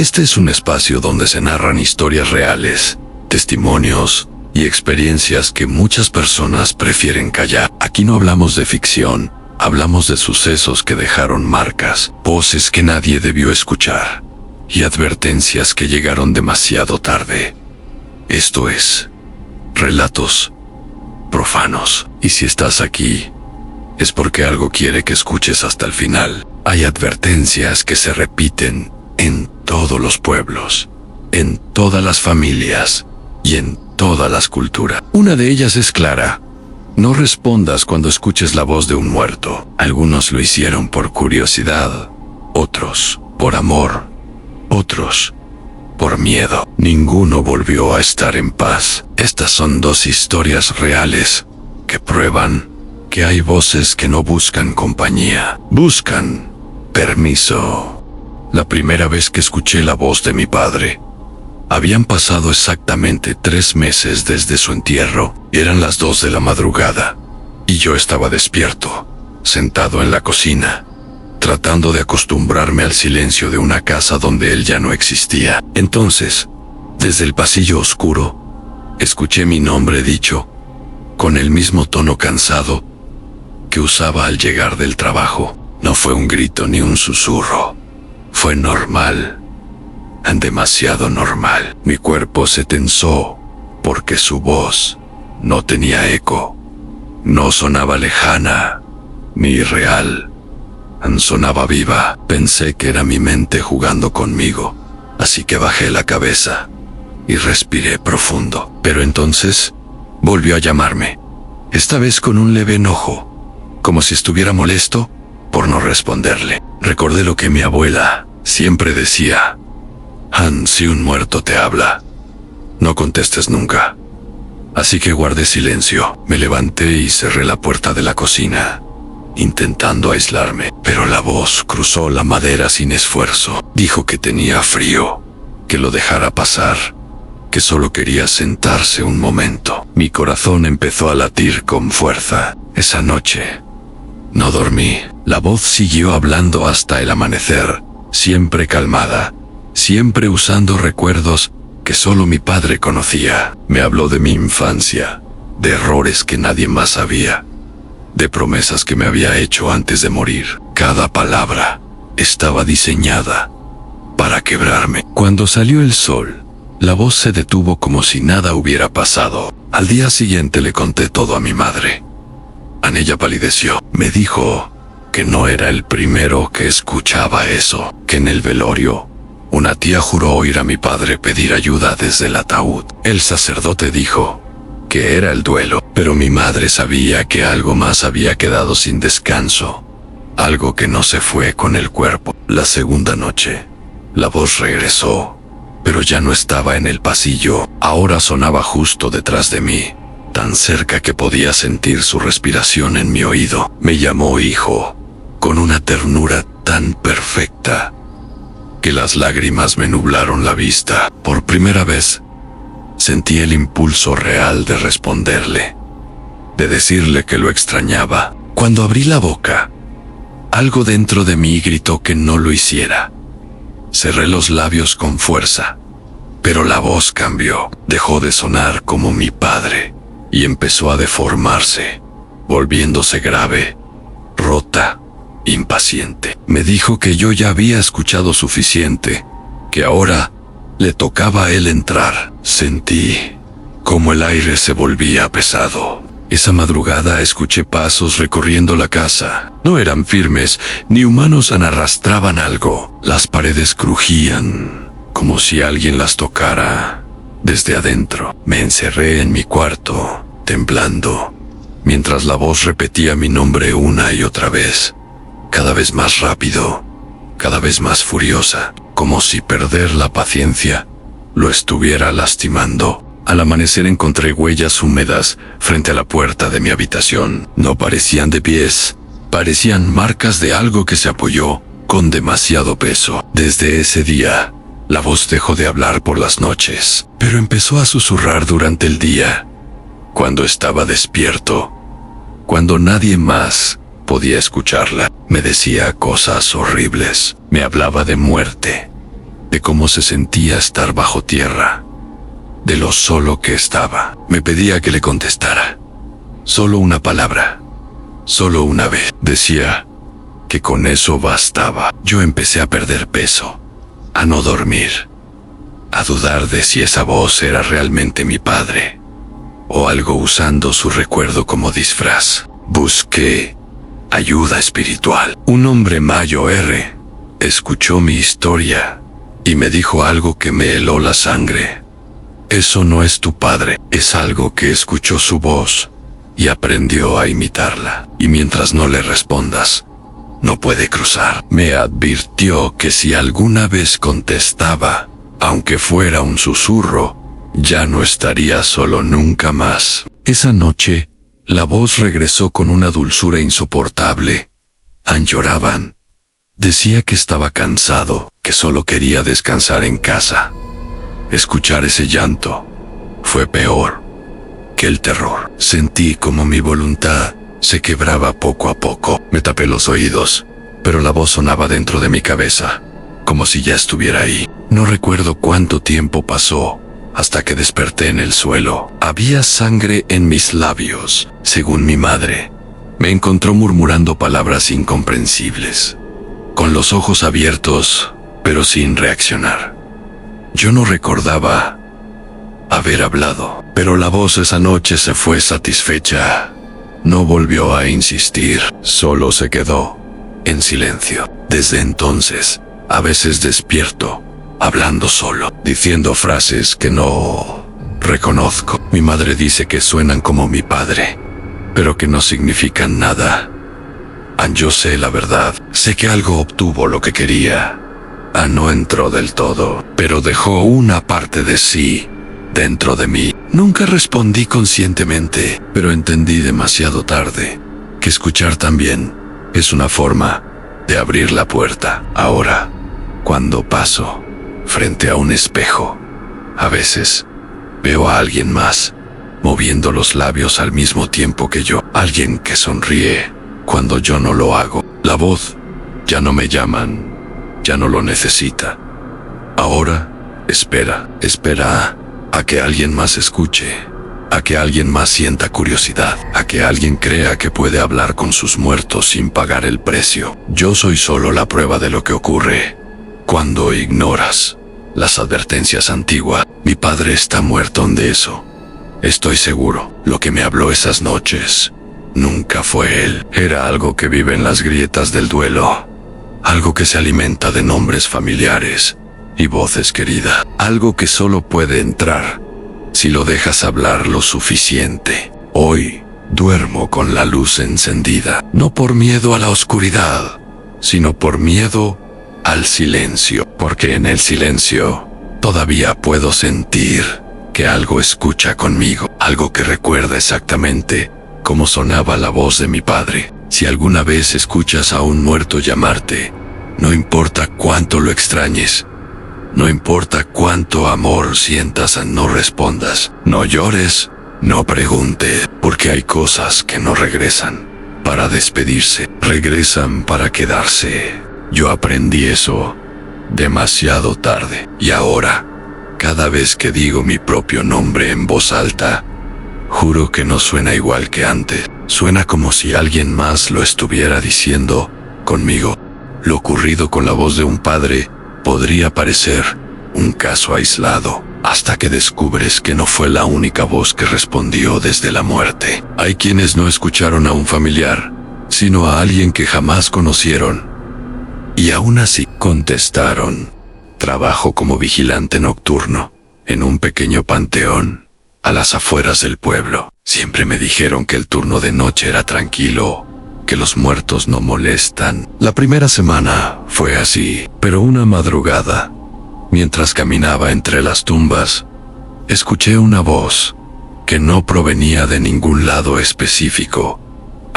Este es un espacio donde se narran historias reales, testimonios y experiencias que muchas personas prefieren callar. Aquí no hablamos de ficción, hablamos de sucesos que dejaron marcas, voces que nadie debió escuchar y advertencias que llegaron demasiado tarde. Esto es Relatos Profanos. Y si estás aquí, es porque algo quiere que escuches hasta el final. Hay advertencias que se repiten en todos los pueblos, en todas las familias y en todas las culturas. Una de ellas es clara: no respondas cuando escuches la voz de un muerto. Algunos lo hicieron por curiosidad, otros por amor, otros por miedo. Ninguno volvió a estar en paz. Estas son dos historias reales que prueban que hay voces que no buscan compañía, buscan permiso. La primera vez que escuché la voz de mi padre, habían pasado exactamente 3 meses desde su entierro. Eran las 2 de la madrugada, y yo estaba despierto, sentado en la cocina, tratando de acostumbrarme al silencio de una casa donde él ya no existía. Entonces, desde el pasillo oscuro, escuché mi nombre dicho, con el mismo tono cansado que usaba al llegar del trabajo. No fue un grito ni un susurro. Fue normal, demasiado normal. Mi cuerpo se tensó porque su voz no tenía eco, no sonaba lejana ni irreal, sonaba viva. Pensé que era mi mente jugando conmigo, así que bajé la cabeza y respiré profundo. Pero entonces volvió a llamarme, esta vez con un leve enojo, como si estuviera molesto por no responderle. Recordé lo que mi abuela siempre decía: Han, si un muerto te habla, no contestes nunca. Así que guardé silencio. Me levanté y cerré la puerta de la cocina, intentando aislarme. Pero la voz cruzó la madera sin esfuerzo. Dijo que tenía frío, que lo dejara pasar, que solo quería sentarse un momento. Mi corazón empezó a latir con fuerza. Esa noche no dormí. La voz siguió hablando hasta el amanecer, siempre calmada, siempre usando recuerdos que solo mi padre conocía. Me habló de mi infancia, de errores que nadie más sabía, de promesas que me había hecho antes de morir. Cada palabra estaba diseñada para quebrarme. Cuando salió el sol, la voz se detuvo como si nada hubiera pasado. Al día siguiente le conté todo a mi madre. Ella palideció. Me dijo que no era el primero que escuchaba eso, que en el velorio una tía juró oír a mi padre pedir ayuda desde el ataúd. El sacerdote dijo que era el duelo, pero mi madre sabía que algo más había quedado sin descanso, algo que no se fue con el cuerpo. La segunda noche, la voz regresó, pero ya no estaba en el pasillo. Ahora sonaba justo detrás de mí, tan cerca que podía sentir su respiración en mi oído. Me llamó hijo, con una ternura tan perfecta que las lágrimas me nublaron la vista. Por primera vez, sentí el impulso real de responderle, de decirle que lo extrañaba. Cuando abrí la boca, algo dentro de mí gritó que no lo hiciera. Cerré los labios con fuerza, pero la voz cambió. Dejó de sonar como mi padre y empezó a deformarse, volviéndose grave, rota, impaciente. Me dijo que yo ya había escuchado suficiente, que ahora le tocaba a él entrar. Sentí como el aire se volvía pesado. Esa madrugada escuché pasos recorriendo la casa. No eran firmes, ni humanos, arrastraban algo. Las paredes crujían, como si alguien las tocara desde adentro. Me encerré en mi cuarto, temblando, mientras la voz repetía mi nombre una y otra vez, cada vez más rápido, cada vez más furiosa, como si perder la paciencia lo estuviera lastimando. Al amanecer encontré huellas húmedas frente a la puerta de mi habitación. No parecían de pies, parecían marcas de algo que se apoyó con demasiado peso. Desde ese día, la voz dejó de hablar por las noches, pero empezó a susurrar durante el día, cuando estaba despierto, cuando nadie más podía escucharla. Me decía cosas horribles, me hablaba de muerte, de cómo se sentía estar bajo tierra, de lo solo que estaba. Me pedía que le contestara. Solo una palabra, solo una vez. Decía que con eso bastaba. Yo empecé a perder peso, a no dormir, a dudar de si esa voz era realmente mi padre, o algo usando su recuerdo como disfraz. Busqué ayuda espiritual. Un hombre mayo R escuchó mi historia y me dijo algo que me heló la sangre. Eso no es tu padre, es algo que escuchó su voz y aprendió a imitarla. Y mientras no le respondas, no puede cruzar. Me advirtió que si alguna vez contestaba, aunque fuera un susurro, ya no estaría solo nunca más. Esa noche, la voz regresó con una dulzura insoportable. Lloraban. Decía que estaba cansado, que solo quería descansar en casa. Escuchar ese llanto fue peor que el terror. Sentí como mi voluntad se quebraba poco a poco. Me tapé los oídos, pero la voz sonaba dentro de mi cabeza, como si ya estuviera ahí. No recuerdo cuánto tiempo pasó hasta que desperté en el suelo. Había sangre en mis labios. Según mi madre, me encontró murmurando palabras incomprensibles, con los ojos abiertos, pero sin reaccionar. Yo no recordaba haber hablado, pero la voz esa noche se fue satisfecha. No volvió a insistir, solo se quedó en silencio. Desde entonces, a veces despierto, hablando solo, diciendo frases que no reconozco. Mi madre dice que suenan como mi padre, pero que no significan nada. Yo sé la verdad, sé que algo obtuvo lo que quería. No entró del todo, pero dejó una parte de sí dentro de mí. Nunca respondí conscientemente, pero entendí demasiado tarde que escuchar también es una forma de abrir la puerta. Ahora, cuando paso frente a un espejo, a veces veo a alguien más moviendo los labios al mismo tiempo que yo. Alguien que sonríe cuando yo no lo hago. La voz, ya no me llaman, ya no lo necesita. Ahora espera a que alguien más escuche, a que alguien más sienta curiosidad, a que alguien crea que puede hablar con sus muertos sin pagar el precio. Yo soy solo la prueba de lo que ocurre cuando ignoras las advertencias antiguas. Mi padre está muerto de eso. Estoy seguro. Lo que me habló esas noches nunca fue él. Era algo que vive en las grietas del duelo, algo que se alimenta de nombres familiares y voces queridas, algo que solo puede entrar si lo dejas hablar lo suficiente. Hoy duermo con la luz encendida, no por miedo a la oscuridad, sino por miedo al silencio, porque en el silencio todavía puedo sentir que algo escucha conmigo, algo que recuerda exactamente cómo sonaba la voz de mi padre. Si alguna vez escuchas a un muerto llamarte, no importa cuánto lo extrañes, no importa cuánto amor sientas, no respondas, no llores, no preguntes, porque hay cosas que no regresan para despedirse, regresan para quedarse. Yo aprendí eso demasiado tarde, y ahora, cada vez que digo mi propio nombre en voz alta, juro que no suena igual que antes. Suena como si alguien más lo estuviera diciendo conmigo. Lo ocurrido con la voz de un padre podría parecer un caso aislado, hasta que descubres que no fue la única voz que respondió desde la muerte. Hay quienes no escucharon a un familiar, sino a alguien que jamás conocieron, y aún así contestaron. Trabajo como vigilante nocturno en un pequeño panteón a las afueras del pueblo. Siempre me dijeron que el turno de noche era tranquilo, que los muertos no molestan. La primera semana fue así, pero una madrugada, mientras caminaba entre las tumbas, escuché una voz que no provenía de ningún lado específico.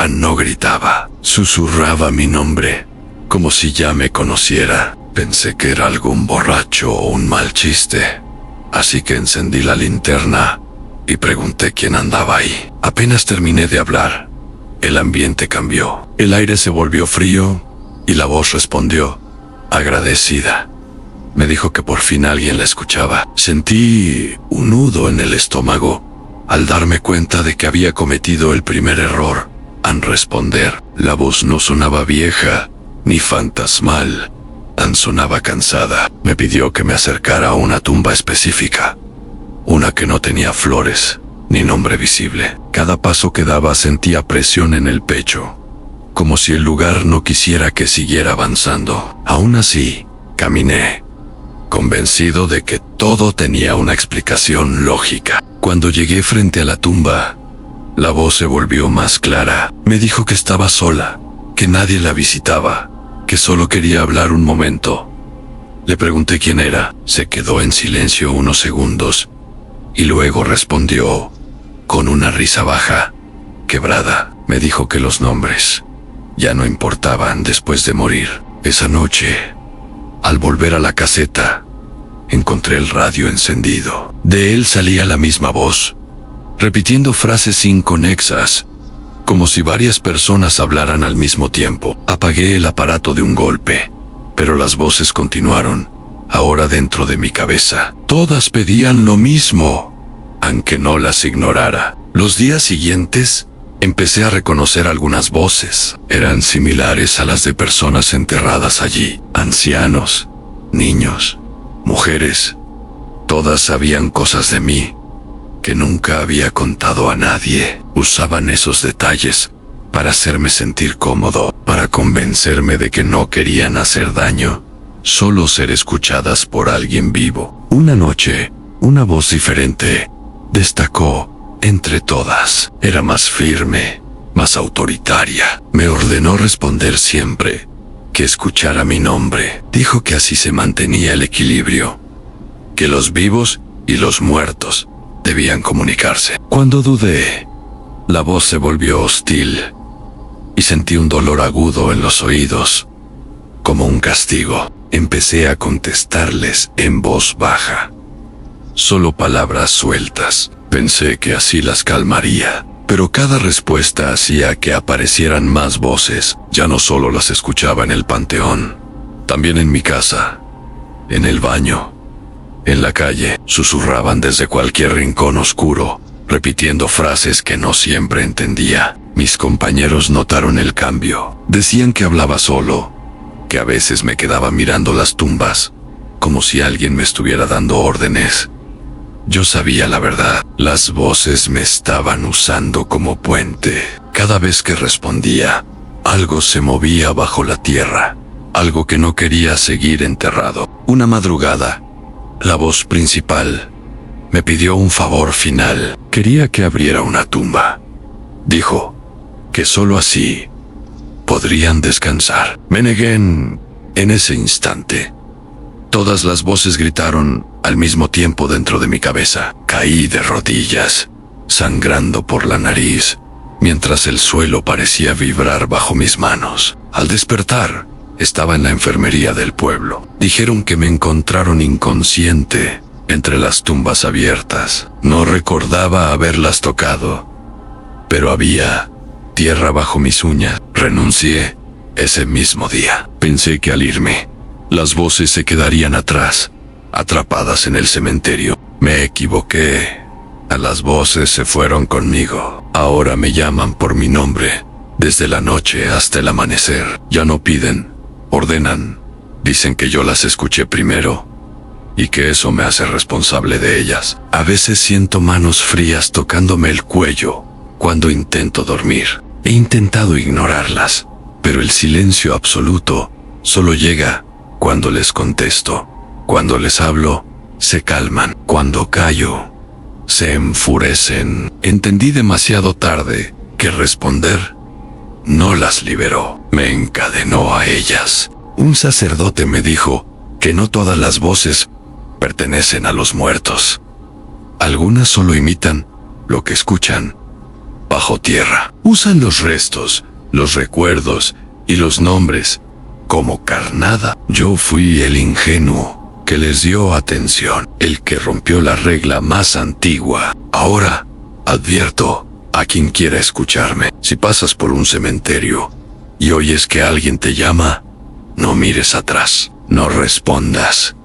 No gritaba, susurraba mi nombre, como si ya me conociera. Pensé que era algún borracho o un mal chiste, así que encendí la linterna y pregunté quién andaba ahí. Apenas terminé de hablar, el ambiente cambió. El aire se volvió frío y la voz respondió, agradecida. Me dijo que por fin alguien la escuchaba. Sentí un nudo en el estómago al darme cuenta de que había cometido el primer error al responder. La voz no sonaba vieja ni fantasmal, sonaba cansada. Me pidió que me acercara a una tumba específica, una que no tenía flores ni nombre visible. Cada paso que daba sentía presión en el pecho, como si el lugar no quisiera que siguiera avanzando. Aún así, caminé, convencido de que todo tenía una explicación lógica. Cuando llegué frente a la tumba, la voz se volvió más clara. Me dijo que estaba sola, que nadie la visitaba, que solo quería hablar un momento. Le pregunté quién era. Se quedó en silencio unos segundos y luego respondió con una risa baja, quebrada. Me dijo que los nombres ya no importaban después de morir. Esa noche, al volver a la caseta, encontré el radio encendido. De él salía la misma voz, repitiendo frases inconexas, como si varias personas hablaran al mismo tiempo. Apagué el aparato de un golpe, pero las voces continuaron, ahora dentro de mi cabeza. Todas pedían lo mismo, aunque no las ignorara. Los días siguientes, empecé a reconocer algunas voces. Eran similares a las de personas enterradas allí. Ancianos, niños, mujeres. Todas sabían cosas de mí que nunca había contado a nadie. Usaban esos detalles para hacerme sentir cómodo, para convencerme de que no querían hacer daño, solo ser escuchadas por alguien vivo. Una noche, una voz diferente destacó entre todas. Era más firme, más autoritaria. Me ordenó responder siempre que escuchara mi nombre. Dijo que así se mantenía el equilibrio, que los vivos y los muertos debían comunicarse. Cuando dudé, la voz se volvió hostil y sentí un dolor agudo en los oídos, como un castigo. Empecé a contestarles en voz baja, solo palabras sueltas. Pensé que así las calmaría, pero cada respuesta hacía que aparecieran más voces. Ya no solo las escuchaba en el panteón, también en mi casa, en el baño, en la calle. Susurraban desde cualquier rincón oscuro, repitiendo frases que no siempre entendía. Mis compañeros notaron el cambio. Decían que hablaba solo, que a veces me quedaba mirando las tumbas, como si alguien me estuviera dando órdenes. Yo sabía la verdad. Las voces me estaban usando como puente. Cada vez que respondía, algo se movía bajo la tierra, algo que no quería seguir enterrado. Una madrugada, la voz principal me pidió un favor final. Quería que abriera una tumba. Dijo que solo así podrían descansar. Me negué en ese instante. Todas las voces gritaron al mismo tiempo dentro de mi cabeza. Caí de rodillas, sangrando por la nariz, mientras el suelo parecía vibrar bajo mis manos. Al despertar, estaba en la enfermería del pueblo. Dijeron que me encontraron inconsciente entre las tumbas abiertas. No recordaba haberlas tocado, pero había tierra bajo mis uñas. Renuncié ese mismo día. Pensé que al irme, las voces se quedarían atrás, atrapadas en el cementerio. Me equivoqué. Las voces se fueron conmigo. Ahora me llaman por mi nombre, desde la noche hasta el amanecer. Ya no piden, ordenan. Dicen que yo las escuché primero y que eso me hace responsable de ellas. A veces siento manos frías tocándome el cuello cuando intento dormir. He intentado ignorarlas, pero el silencio absoluto solo llega cuando les contesto. Cuando les hablo, se calman. Cuando callo, se enfurecen. Entendí demasiado tarde que responder no las liberó, me encadenó a ellas. Un sacerdote me dijo que no todas las voces pertenecen a los muertos. Algunas solo imitan lo que escuchan bajo tierra. Usan los restos, los recuerdos y los nombres como carnada. Yo fui el ingenuo que les dio atención, el que rompió la regla más antigua. Ahora advierto a quien quiera escucharme: si pasas por un cementerio y oyes que alguien te llama, no mires atrás, no respondas,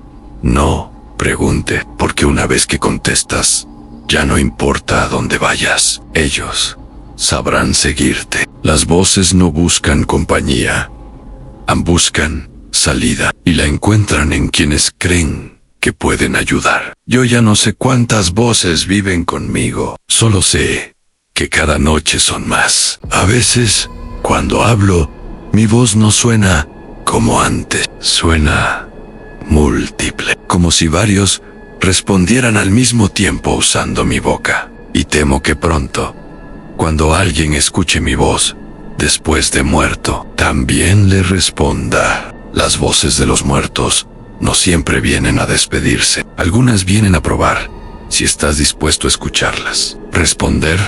No pregunte, porque una vez que contestas, ya no importa a dónde vayas, ellos sabrán seguirte. Las voces no buscan compañía, buscan salida y la encuentran en quienes creen que pueden ayudar. Yo ya no sé cuántas voces viven conmigo, solo sé que cada noche son más. A veces, cuando hablo, mi voz no suena como antes, suena múltiple, como si varios respondieran al mismo tiempo usando mi boca. Y temo que pronto, cuando alguien escuche mi voz, después de muerto, también le responda. Las voces de los muertos no siempre vienen a despedirse. Algunas vienen a probar si estás dispuesto a escucharlas. Responder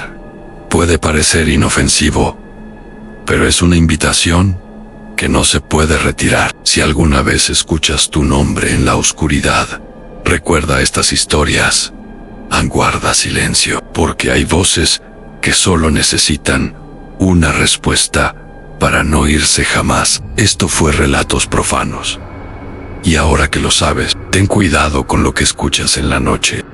puede parecer inofensivo, pero es una invitación que no se puede retirar. Si alguna vez escuchas tu nombre en la oscuridad, recuerda estas historias. Guarda silencio, porque hay voces que solo necesitan una respuesta para no irse jamás. Esto fue Relatos Profanos. Y ahora que lo sabes, ten cuidado con lo que escuchas en la noche.